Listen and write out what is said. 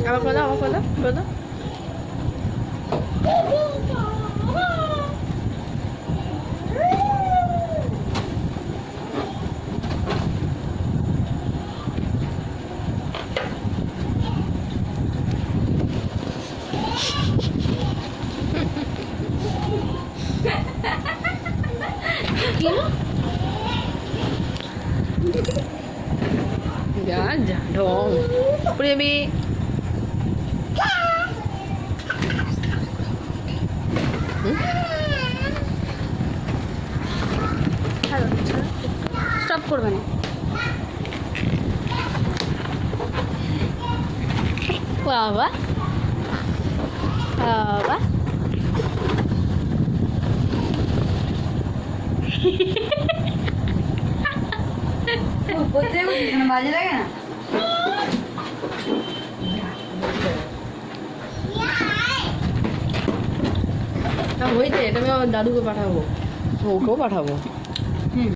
আবার করে দাও, আবার করে দাও, করে দাও। যা যা ঢং প্রেমী। স্টপ করবে না। বাবা বাবা বাজে লাগে না। হয়েছে, এটা আমি আমার দাদুকে পাঠাবো, ওকেও পাঠাবো।